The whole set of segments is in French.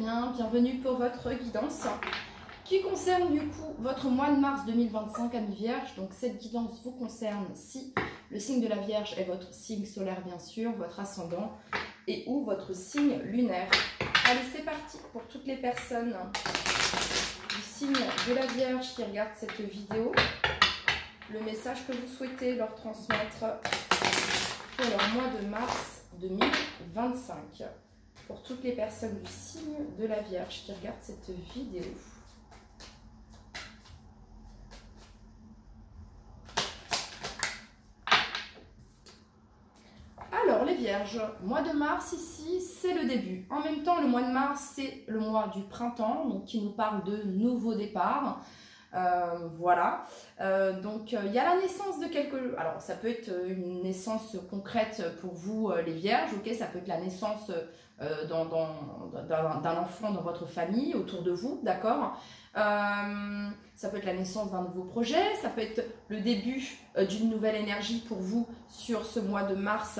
bien, bienvenue pour votre guidance qui concerne du coup votre mois de mars 2025 amis Vierge. Donc cette guidance vous concerne si le signe de la Vierge est votre signe solaire bien sûr, votre ascendant et ou votre signe lunaire. Allez, c'est parti pour toutes les personnes du signe de la Vierge qui regardent cette vidéo. Le message que vous souhaitez leur transmettre pour leur mois de mars 2025. Pour toutes les personnes du signe de la Vierge qui regardent cette vidéo. Alors les Vierges, mois de mars ici, c'est le début. En même temps, le mois de mars, c'est le mois du printemps, donc qui nous parle de nouveaux départs. Voilà, donc il y a la naissance de quelque... Alors ça peut être une naissance concrète pour vous les Vierges, ok, ça peut être la naissance d'un enfant dans votre famille, autour de vous, d'accord. Ça peut être la naissance d'un nouveau projet, ça peut être le début d'une nouvelle énergie pour vous sur ce mois de mars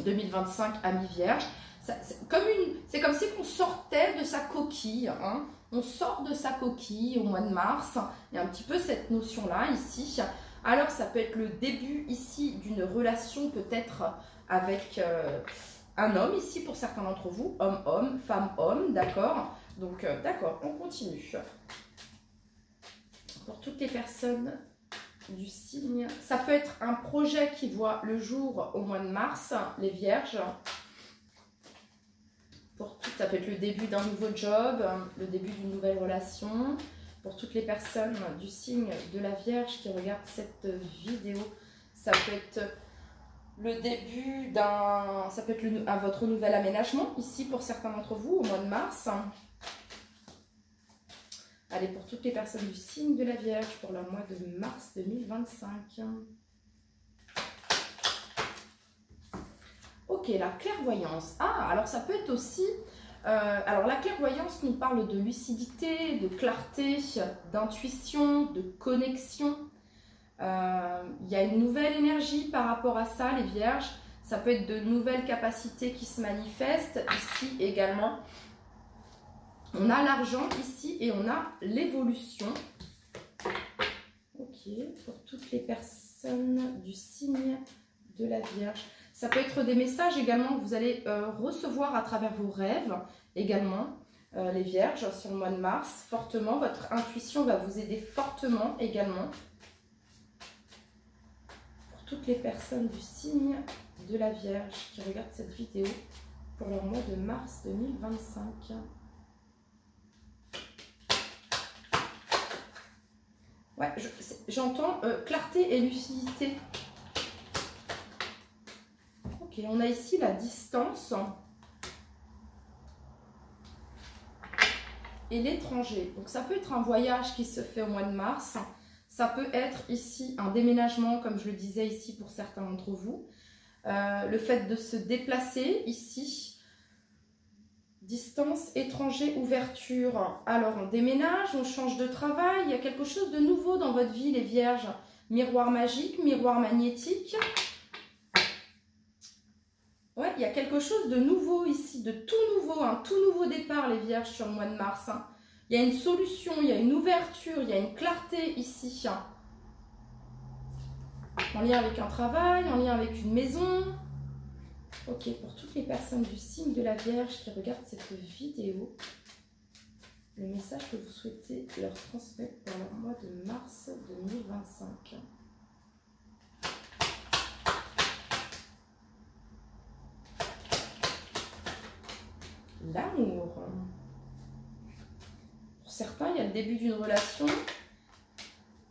2025 amis Vierge. C'est comme si on sortait de sa coquille, hein. On sort de sa coquille au mois de mars, il y a un petit peu cette notion-là ici. Alors ça peut être le début ici d'une relation peut-être avec un homme ici pour certains d'entre vous, homme-homme, femme-homme, d'accord. Donc d'accord, on continue. Pour toutes les personnes du signe, ça peut être un projet qui voit le jour au mois de mars, les Vierges. Pour tout, ça peut être le début d'un nouveau job, le début d'une nouvelle relation. Pour toutes les personnes du signe de la Vierge qui regardent cette vidéo, ça peut être le début d'un... Ça peut être votre nouvel aménagement, ici pour certains d'entre vous, au mois de mars. Allez, pour toutes les personnes du signe de la Vierge, pour le mois de mars 2025. Ok, la clairvoyance. Ah, alors ça peut être aussi... alors la clairvoyance nous parle de lucidité, de clarté, d'intuition, de connexion. Il y a une nouvelle énergie par rapport à ça, les Vierges. Ça peut être de nouvelles capacités qui se manifestent. Ici également, on a l'argent ici et on a l'évolution. Ok, pour toutes les personnes du signe de la Vierge. Ça peut être des messages également que vous allez recevoir à travers vos rêves également, les Vierges, sur le mois de mars. Fortement, votre intuition va vous aider fortement également. Pour toutes les personnes du signe de la Vierge qui regardent cette vidéo pour le mois de mars 2025. Ouais, j'entends clarté et lucidité. Ok, on a ici la distance et l'étranger. Donc ça peut être un voyage qui se fait au mois de mars. Ça peut être ici un déménagement, comme je le disais ici pour certains d'entre vous. Le fait de se déplacer ici. Distance, étranger, ouverture. Alors on déménage, on change de travail. Il y a quelque chose de nouveau dans votre vie, les Vierges. Miroir magique, miroir magnétique. Ouais, il y a quelque chose de nouveau ici, de tout nouveau, un tout nouveau départ, les Vierges, sur le mois de mars. Hein. Il y a une solution, il y a une ouverture, il y a une clarté ici. Hein. En lien avec un travail, en lien avec une maison. Ok, pour toutes les personnes du signe de la Vierge qui regardent cette vidéo, le message que vous souhaitez leur transmettre pour le mois de mars 2025. L'amour. Pour certains, il y a le début d'une relation.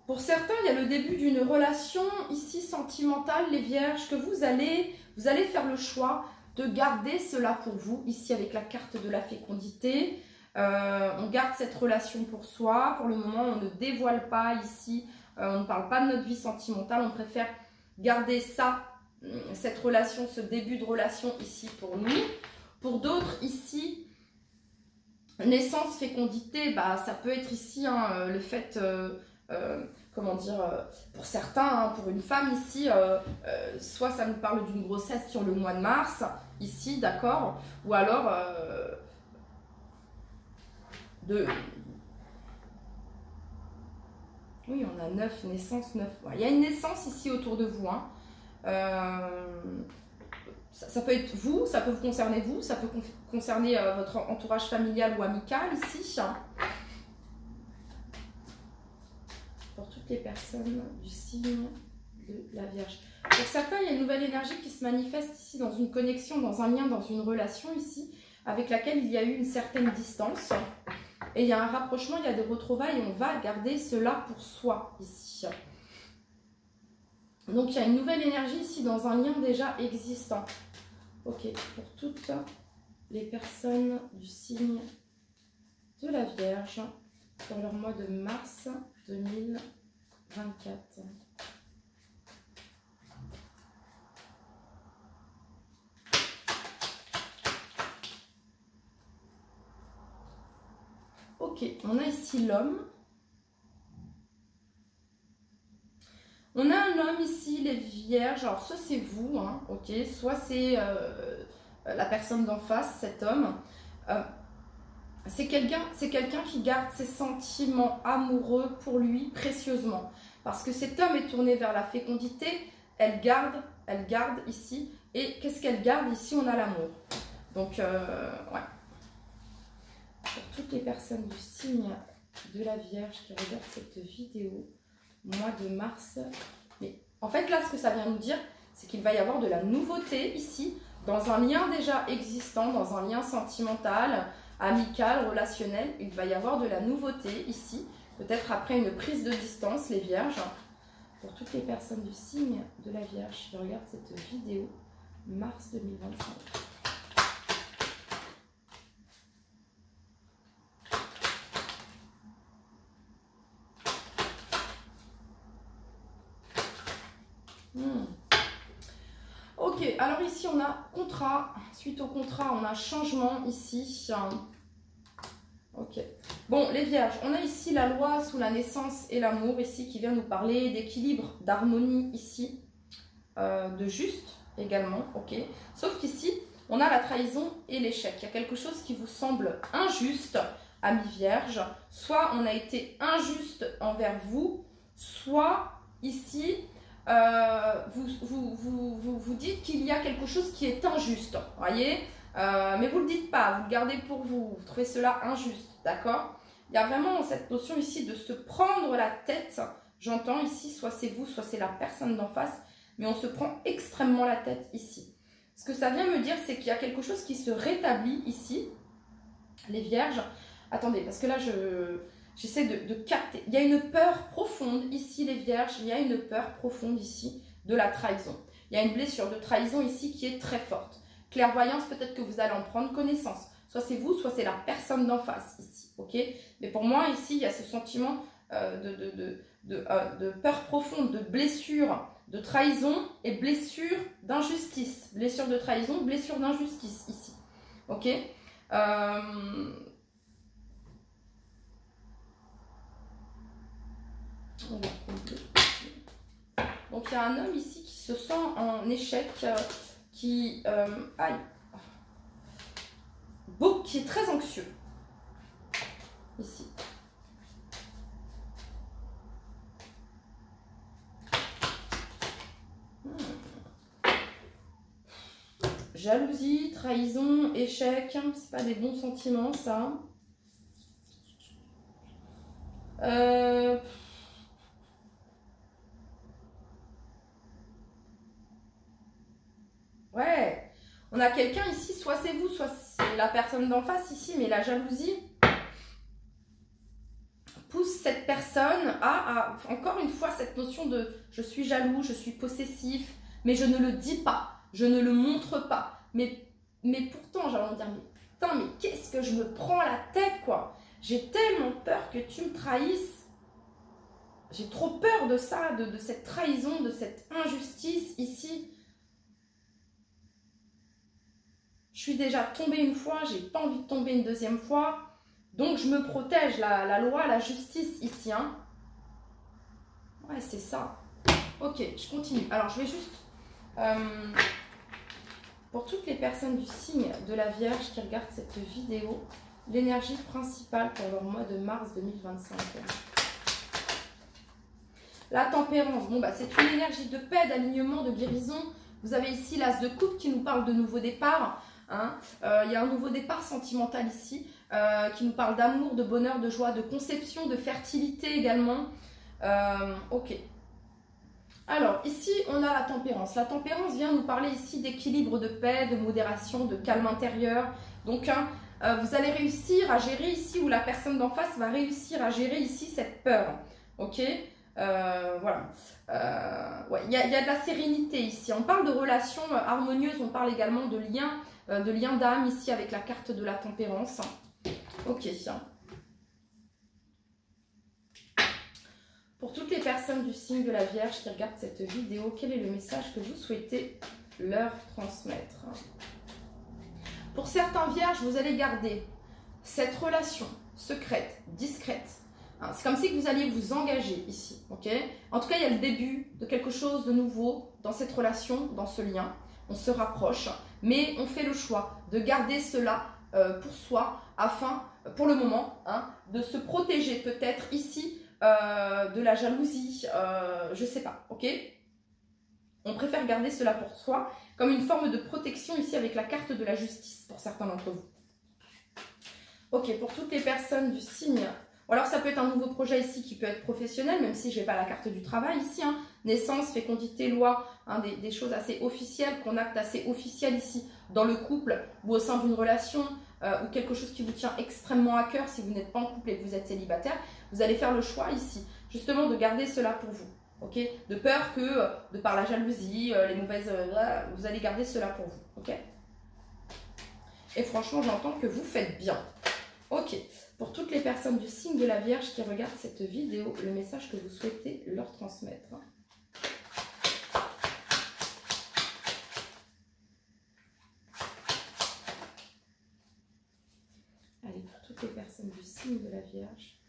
Pour certains, il y a le début d'une relation ici sentimentale, les Vierges, que vous allez faire le choix de garder cela pour vous, ici avec la carte de la fécondité. On garde cette relation pour soi. Pour le moment, on ne dévoile pas ici, on ne parle pas de notre vie sentimentale. On préfère garder ça, cette relation, ce début de relation ici pour nous. Pour d'autres, ici, naissance, fécondité, bah, ça peut être ici hein, le fait, comment dire, pour certains, hein, pour une femme ici, soit ça nous parle d'une grossesse sur le mois de mars, ici, d'accord, ou alors Oui, on a 9, naissance 9. Il y a une naissance ici autour de vous. Hein. Ça peut être vous, ça peut vous concerner vous, ça peut concerner votre entourage familial ou amical ici. Hein. Pour toutes les personnes du signe de la Vierge. Pour certains, il y a une nouvelle énergie qui se manifeste ici dans une connexion, dans un lien, dans une relation ici, avec laquelle il y a eu une certaine distance. Et il y a un rapprochement, il y a des retrouvailles et on va garder cela pour soi ici. Donc il y a une nouvelle énergie ici dans un lien déjà existant. Ok, pour toutes les personnes du signe de la Vierge pour leur mois de mars 2024. Ok, on a ici l'homme. On a un homme ici, les vierges. Alors, soit c'est vous, hein, ok, soit c'est la personne d'en face, cet homme. C'est quelqu'un qui garde ses sentiments amoureux pour lui précieusement. Parce que cet homme est tourné vers la fécondité. Elle garde ici. Et qu'est-ce qu'elle garde ici? On a l'amour. Donc, ouais. Pour toutes les personnes du signe de la Vierge qui regardent cette vidéo, mois de mars. Mais en fait, là, ce que ça vient nous dire, c'est qu'il va y avoir de la nouveauté ici, dans un lien déjà existant, dans un lien sentimental, amical, relationnel. Il va y avoir de la nouveauté ici, peut-être après une prise de distance, les Vierges. Pour toutes les personnes du signe de la Vierge qui regardent cette vidéo, mars 2025. Ok, alors ici on a contrat, suite au contrat on a changement ici. Ok, bon les vierges, on a ici la loi sous la naissance et l'amour ici qui vient nous parler d'équilibre, d'harmonie ici, de juste également, ok. Sauf qu'ici on a la trahison et l'échec, il y a quelque chose qui vous semble injuste, amis vierges, soit on a été injuste envers vous, soit ici vous dites qu'il y a quelque chose qui est injuste, voyez, mais vous ne le dites pas, vous le gardez pour vous, vous trouvez cela injuste, d'accord? Il y a vraiment cette notion ici de se prendre la tête, j'entends ici, soit c'est vous, soit c'est la personne d'en face, mais on se prend extrêmement la tête ici. Ce que ça vient me dire, c'est qu'il y a quelque chose qui se rétablit ici, les vierges. Attendez, parce que là, j'essaie de capter. Il y a une peur profonde ici, les vierges. Il y a une peur profonde ici de la trahison. Il y a une blessure de trahison ici qui est très forte. Clairvoyance, peut-être que vous allez en prendre connaissance. Soit c'est vous, soit c'est la personne d'en face ici. Ok? Mais pour moi, ici, il y a ce sentiment de peur profonde, de blessure, de trahison et blessure d'injustice. Blessure de trahison, blessure d'injustice ici. Ok? Donc il y a un homme ici qui se sent en échec, qui est très anxieux ici. Jalousie, trahison, échec, c'est pas des bons sentiments ça. Ouais, on a quelqu'un ici, soit c'est vous, soit c'est la personne d'en face ici, mais la jalousie pousse cette personne à encore une fois cette notion de je suis jaloux, je suis possessif, mais je ne le dis pas, je ne le montre pas. Mais pourtant, j'ai envie de dire, mais putain, mais qu'est-ce que je me prends la tête, quoi. J'ai tellement peur que tu me trahisses. J'ai trop peur de ça, de cette trahison, de cette injustice ici. Je suis déjà tombée une fois, j'ai pas envie de tomber une deuxième fois. Donc, je me protège, la loi, la justice ici. Hein. Ouais, c'est ça. Ok, je continue. Alors, je vais juste... pour toutes les personnes du signe de la Vierge qui regardent cette vidéo, l'énergie principale pour leur mois de mars 2025. La tempérance, bon, bah, c'est une énergie de paix, d'alignement, de guérison. Vous avez ici l'as de coupe qui nous parle de nouveau départ. Hein. Il y a un nouveau départ sentimental ici qui nous parle d'amour, de bonheur, de joie, de conception, de fertilité également. Ok. Alors, ici, on a la tempérance. La tempérance vient nous parler ici d'équilibre, de paix, de modération, de calme intérieur. Donc, vous allez réussir à gérer ici, ou la personne d'en face va réussir à gérer ici cette peur. Ok, voilà. Ouais, il y a de la sérénité ici. On parle de relations harmonieuses, on parle également de liens d'âme ici avec la carte de la tempérance. Ok. Pour toutes les personnes du signe de la Vierge qui regardent cette vidéo, quel est le message que vous souhaitez leur transmettre? Pour certains Vierges, vous allez garder cette relation secrète, discrète. C'est comme si vous alliez vous engager ici. Ok, en tout cas, il y a le début de quelque chose de nouveau dans cette relation, dans ce lien. On se rapproche, mais on fait le choix de garder cela pour soi, afin, pour le moment, hein, de se protéger peut-être ici de la jalousie, je sais pas, ok? On préfère garder cela pour soi comme une forme de protection ici avec la carte de la justice pour certains d'entre vous. Ok, pour toutes les personnes du signe, ou alors ça peut être un nouveau projet ici qui peut être professionnel, même si je n'ai pas la carte du travail ici, hein. Naissance, fécondité, loi, hein, des choses assez officielles, qu'on acte assez officiel ici dans le couple ou au sein d'une relation, ou quelque chose qui vous tient extrêmement à cœur si vous n'êtes pas en couple et que vous êtes célibataire, vous allez faire le choix ici, justement de garder cela pour vous. Ok, de peur que, de par la jalousie, les mauvaises... vous allez garder cela pour vous. Ok. Et franchement, j'entends que vous faites bien. Ok. Pour toutes les personnes du signe de la Vierge qui regardent cette vidéo, le message que vous souhaitez leur transmettre. Allez, pour toutes les personnes du signe de la Vierge.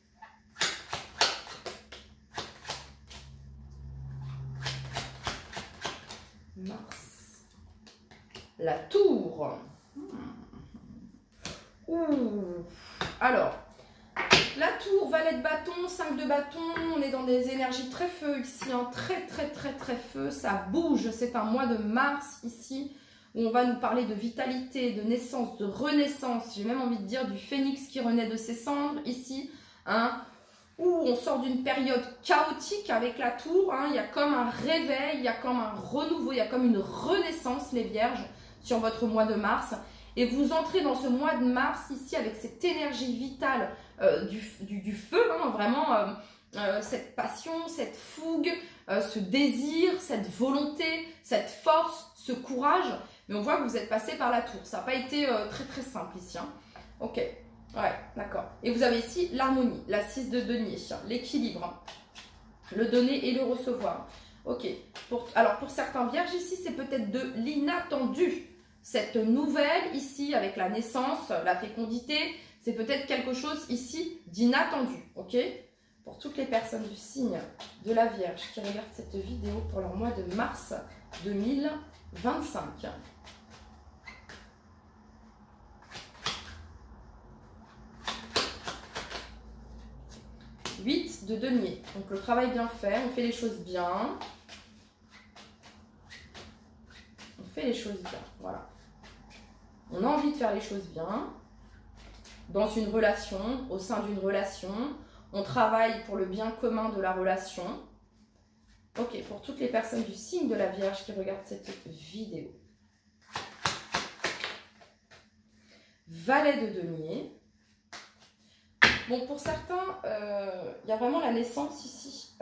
Mars. La tour. Ouh. Alors, la tour, valet de bâton, 5 de bâton, on est dans des énergies très feu ici, hein, très feu, ça bouge, c'est un mois de mars ici, où on va nous parler de vitalité, de naissance, de renaissance, j'ai même envie de dire du phénix qui renaît de ses cendres ici, hein, où on sort d'une période chaotique avec la tour, hein, il y a comme un réveil, il y a comme un renouveau, il y a comme une renaissance les vierges sur votre mois de mars. Et vous entrez dans ce mois de mars ici avec cette énergie vitale du feu, hein, vraiment cette passion, cette fougue, ce désir, cette volonté, cette force, ce courage. Mais on voit que vous êtes passé par la tour. Ça n'a pas été très simple ici. Hein. Ok, ouais, d'accord. Et vous avez ici l'harmonie, la 6 de denier, l'équilibre, hein, le donner et le recevoir. Ok, alors pour certains vierges ici, c'est peut-être de l'inattendu. Cette nouvelle ici avec la naissance, la fécondité, c'est peut-être quelque chose ici d'inattendu, ok? Pour toutes les personnes du signe de la Vierge qui regardent cette vidéo pour leur mois de mars 2025. « 8 de denier ». Donc le travail bien fait, on fait les choses bien. On fait les choses bien, voilà. On a envie de faire les choses bien, dans une relation, au sein d'une relation. On travaille pour le bien commun de la relation. Ok, pour toutes les personnes du signe de la Vierge qui regardent cette vidéo. Valet de denier. Bon, pour certains, il y a vraiment la naissance ici.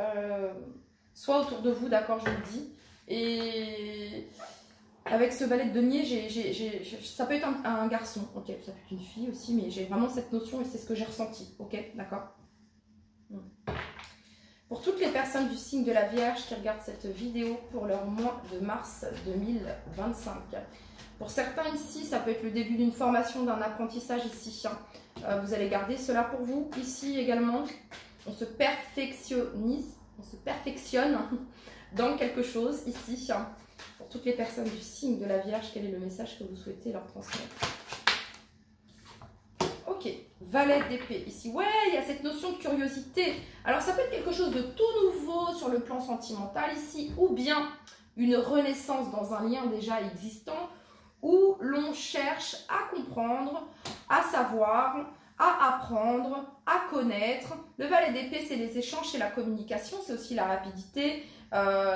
Soit autour de vous, d'accord, je vous le dis. Et... avec ce valet de denier, ça peut être un garçon, ok, ça peut être une fille aussi, mais j'ai vraiment cette notion et c'est ce que j'ai ressenti, ok, d'accord. Pour toutes les personnes du signe de la Vierge qui regardent cette vidéo pour leur mois de mars 2025. Pour certains ici, ça peut être le début d'une formation, d'un apprentissage ici. Vous allez garder cela pour vous. Ici également, on se perfectionne dans quelque chose ici. Pour toutes les personnes du signe de la Vierge, quel est le message que vous souhaitez leur transmettre? Ok. valet d'épée ici. Ouais, il y a cette notion de curiosité. Alors, ça peut être quelque chose de tout nouveau sur le plan sentimental ici, ou bien une renaissance dans un lien déjà existant, où l'on cherche à comprendre, à savoir, à apprendre, à connaître. Le valet d'épée, c'est les échanges, c'est la communication, c'est aussi la rapidité,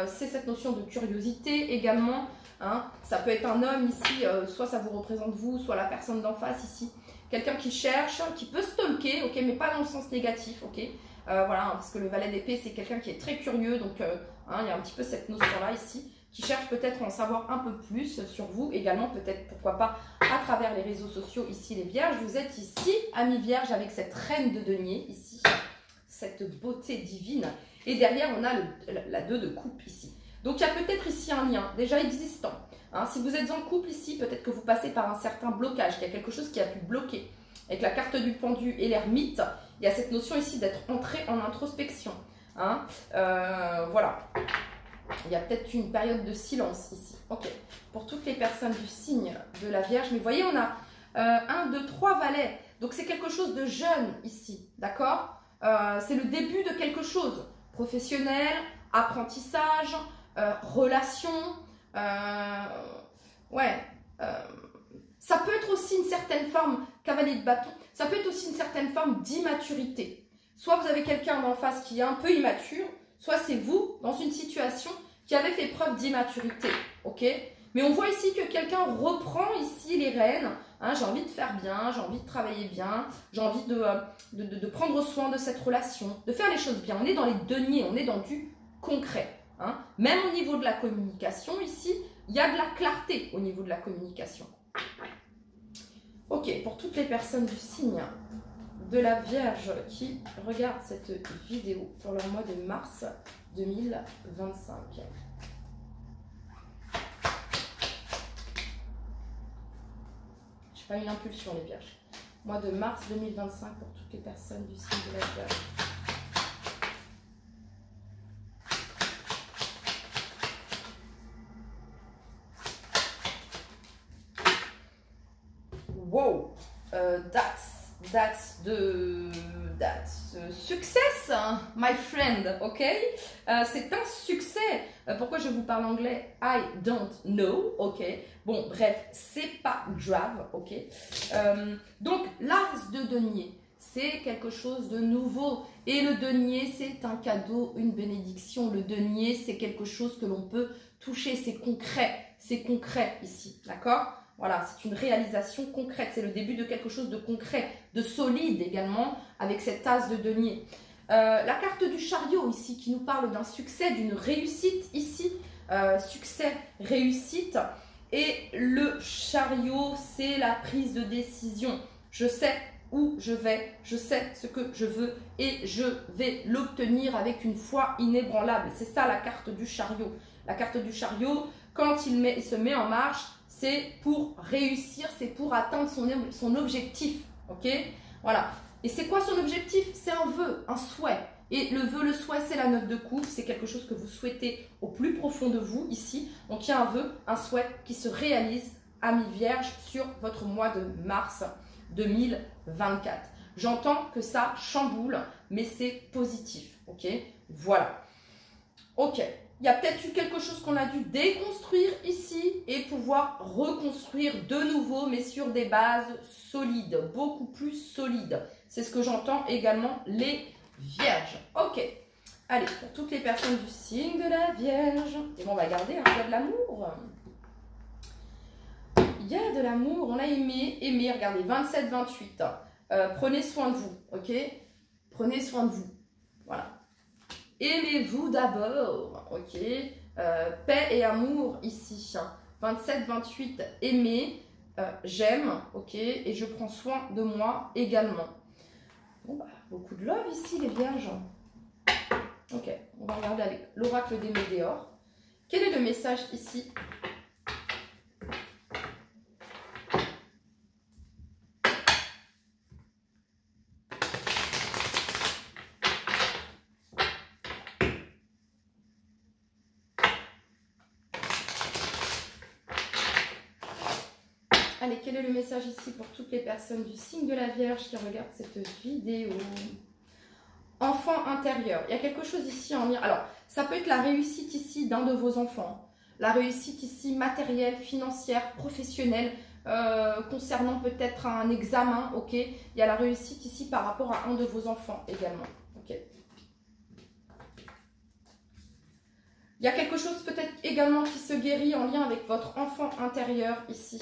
c'est cette notion de curiosité également. Hein. Ça peut être un homme ici, soit ça vous représente vous, soit la personne d'en face ici. Quelqu'un qui cherche, qui peut stalker, ok, mais pas dans le sens négatif, ok. Voilà, hein, parce que le valet d'épée, c'est quelqu'un qui est très curieux, donc hein, il y a un petit peu cette notion-là ici, qui cherche peut-être à en savoir un peu plus sur vous, également peut-être, pourquoi pas, à travers les réseaux sociaux, ici les vierges. Vous êtes ici, amis vierges, avec cette reine de denier, ici, cette beauté divine. Et derrière, on a la 2 de coupe ici. Donc, il y a peut-être ici un lien déjà existant. Hein, si vous êtes en couple ici, peut-être que vous passez par un certain blocage, qu'il y a quelque chose qui a pu bloquer. Avec la carte du pendu et l'ermite, il y a cette notion ici d'être entré en introspection. Hein, voilà. Il y a peut-être une période de silence ici. Ok. Pour toutes les personnes du signe de la Vierge. Mais vous voyez, on a 1, 2, 3 valets. Donc, c'est quelque chose de jeune ici. D'accord, c'est le début de quelque chose. Professionnel, apprentissage, relation. Ça peut être aussi une certaine forme, cavalier de bâton, ça peut être aussi une certaine forme d'immaturité. Soit vous avez quelqu'un d'en face qui est un peu immature, soit c'est vous, dans une situation, qui avez fait preuve d'immaturité, ok? Mais on voit ici que quelqu'un reprend ici les rênes, hein, j'ai envie de faire bien, j'ai envie de travailler bien, j'ai envie de prendre soin de cette relation, de faire les choses bien. On est dans les deniers, on est dans du concret. Hein. Même au niveau de la communication, ici, il y a de la clarté au niveau de la communication. Ok, pour toutes les personnes du signe de la Vierge qui regardent cette vidéo pour leur mois de mars 2025. Je n'ai pas une impulsion, les Vierges. Mois de mars 2025 pour toutes les personnes du signe de la Vierge. Wow, that's success, my friend, ok? C'est un succès. Pourquoi je vous parle anglais? I don't know, ok? Bon, bref, c'est pas grave, ok? Donc, l'as de denier, c'est quelque chose de nouveau. Et le denier, c'est un cadeau, une bénédiction. Le denier, c'est quelque chose que l'on peut toucher, c'est concret ici, d'accord? Voilà, c'est une réalisation concrète, c'est le début de quelque chose de concret, de solide également, avec cette as de denier. La carte du chariot ici, qui nous parle d'un succès, d'une réussite ici, succès, réussite. Et le chariot, c'est la prise de décision. Je sais où je vais, je sais ce que je veux et je vais l'obtenir avec une foi inébranlable. C'est ça la carte du chariot. La carte du chariot, quand il se met en marche, c'est pour réussir, c'est pour atteindre son objectif, ok? Voilà. Et c'est quoi son objectif? C'est un vœu, un souhait. Et le vœu, le souhait, c'est la 9 de coupe. C'est quelque chose que vous souhaitez au plus profond de vous, ici. Donc, il y a un vœu, un souhait qui se réalise, amis vierges, sur votre mois de mars 2024. J'entends que ça chamboule, mais c'est positif, ok? Voilà. Ok. Il y a peut-être eu quelque chose qu'on a dû déconstruire ici et pouvoir reconstruire de nouveau, mais sur des bases solides, beaucoup plus solides. C'est ce que j'entends également, les vierges. Ok. Allez, pour toutes les personnes du signe de la Vierge, et bon, on va garder, hein, il y a de l'amour. Il y a de l'amour, on a aimé, regardez, 27-28. Prenez soin de vous, ok? Prenez soin de vous. Voilà. Aimez-vous d'abord, ok? Paix et amour ici. 27-28, aimer, j'aime, ok? Et je prends soin de moi également. Bon, bah, beaucoup de love ici, les vierges. Ok, on va regarder avec l'oracle des météores. Quel est le message ici? Allez, quel est le message ici pour toutes les personnes du signe de la Vierge qui regardent cette vidéo? Enfant intérieur. Il y a quelque chose ici en lien. Alors, ça peut être la réussite ici d'un de vos enfants. La réussite ici matérielle, financière, professionnelle, concernant peut-être un examen, ok? Il y a la réussite ici par rapport à un de vos enfants également, ok? Il y a quelque chose peut-être également qui se guérit en lien avec votre enfant intérieur ici.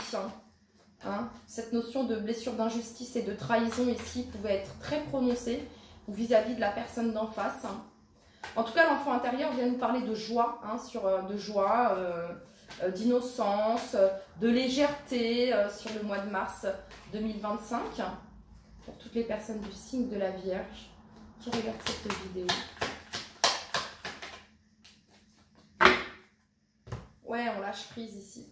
Hein? Cette notion de blessure d'injustice et de trahison ici pouvait être très prononcée vis-à-vis de la personne d'en face. En tout cas, l'enfant intérieur vient nous parler de joie, hein, de joie, d'innocence, de légèreté sur le mois de mars 2025. Pour toutes les personnes du signe de la Vierge qui regardent cette vidéo. Ouais, on lâche prise ici.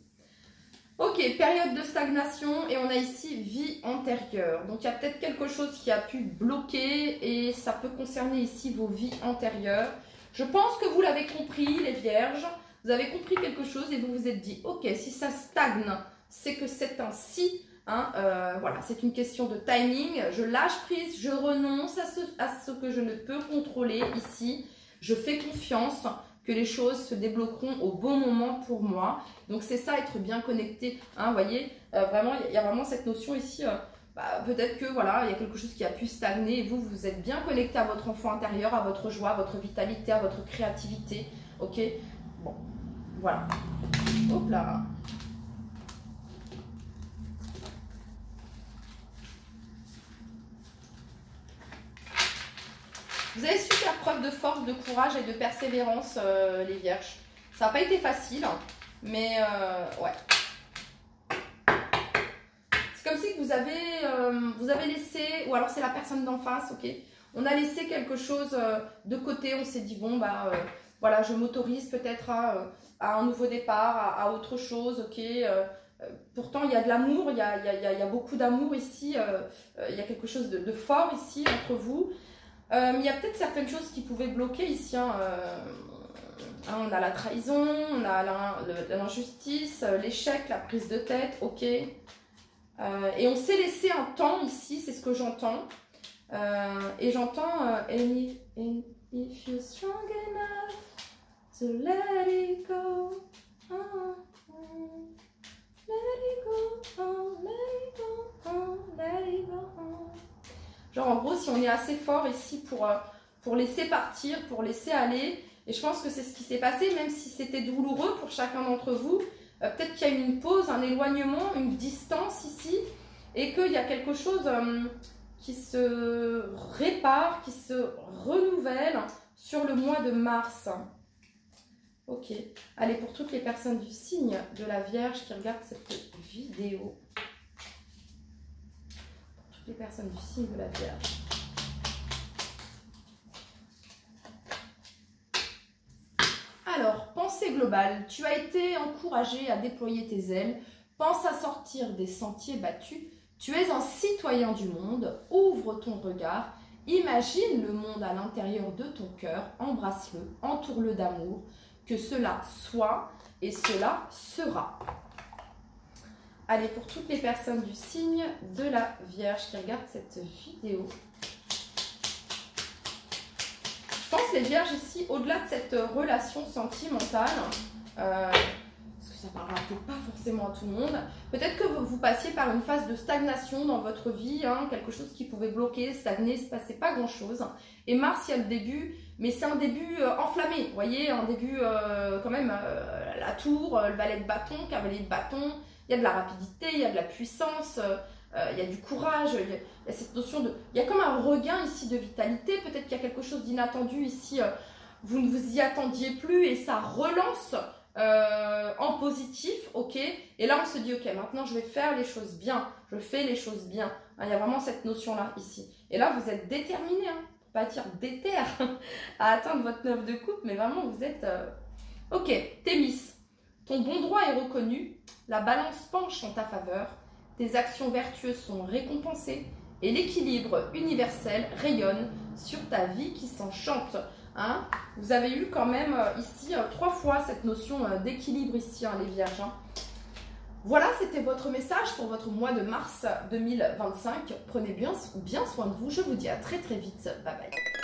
Ok, période de stagnation et on a ici vie antérieure. Donc il y a peut-être quelque chose qui a pu bloquer et ça peut concerner ici vos vies antérieures. Je pense que vous l'avez compris les Vierges. Vous avez compris quelque chose et vous vous êtes dit, ok, si ça stagne, c'est que c'est ainsi. Hein, voilà, c'est une question de timing. Je lâche prise, je renonce à ce que je ne peux contrôler ici. Je fais confiance que les choses se débloqueront au bon moment pour moi. Donc c'est ça, être bien connecté. Hein, vous voyez, vraiment, il y a vraiment cette notion ici. Peut-être que voilà, il y a quelque chose qui a pu stagner et vous êtes bien connecté à votre enfant intérieur, à votre joie, à votre vitalité, à votre créativité. Ok, bon, voilà. Hop là. Vous avez su faire preuve de force, de courage et de persévérance, les Vierges. Ça n'a pas été facile, mais ouais. C'est comme si vous avez laissé, ou alors c'est la personne d'en face, ok. On a laissé quelque chose de côté, on s'est dit, bon, voilà, je m'autorise peut-être à un nouveau départ, à autre chose, ok. Pourtant, il y a de l'amour, il y a beaucoup d'amour ici, il y a quelque chose de fort ici entre vous. Il y a peut-être certaines choses qui pouvaient bloquer ici. On a la trahison, on a l'injustice, l'échec, la prise de tête, ok. Et on s'est laissé un temps ici, c'est ce que j'entends. Et j'entends and if you're strong enough to let it go, let it go, let it go, let it go. Genre en gros, si on est assez fort ici pour laisser partir, pour laisser aller, et je pense que c'est ce qui s'est passé, même si c'était douloureux pour chacun d'entre vous, peut-être qu'il y a eu une pause, un éloignement, une distance ici, et qu'il y a quelque chose qui se répare, qui se renouvelle sur le mois de mars. Ok, allez, pour toutes les personnes du signe de la Vierge qui regardent cette vidéo. Les personnes du signe de la Vierge. Alors, pensée globale. Tu as été encouragé à déployer tes ailes. Pense à sortir des sentiers battus. Tu es un citoyen du monde. Ouvre ton regard. Imagine le monde à l'intérieur de ton cœur. Embrasse-le. Entoure-le d'amour. Que cela soit et cela sera. Allez, pour toutes les personnes du signe de la Vierge qui regardent cette vidéo. Je pense les Vierges ici, au-delà de cette relation sentimentale, parce que ça ne parlera peut-être pas forcément à tout le monde, peut-être que vous passiez par une phase de stagnation dans votre vie, hein, quelque chose qui pouvait bloquer, stagner, il ne se passait pas grand-chose. Et Mars, il y a le début, mais c'est un début enflammé, vous voyez, un début quand même, la tour, le valet de bâton, cavalier de bâton. Il y a de la rapidité, il y a de la puissance, il y a du courage, il y a cette notion de... Il y a comme un regain ici de vitalité, peut-être qu'il y a quelque chose d'inattendu ici, vous ne vous y attendiez plus et ça relance en positif, ok. Et là on se dit, ok, maintenant je vais faire les choses bien, je fais les choses bien. Hein, il y a vraiment cette notion-là ici. Et là vous êtes déterminé, hein, pour pas dire déter, à atteindre votre 9 de coupe, mais vraiment vous êtes... Ok, Thémis. Ton bon droit est reconnu, la balance penche en ta faveur, tes actions vertueuses sont récompensées et l'équilibre universel rayonne sur ta vie qui s'enchante. Hein, vous avez eu quand même ici 3 fois cette notion d'équilibre ici, hein, les Vierges. Hein. Voilà, c'était votre message pour votre mois de mars 2025. Prenez bien soin de vous. Je vous dis à très très vite. Bye bye.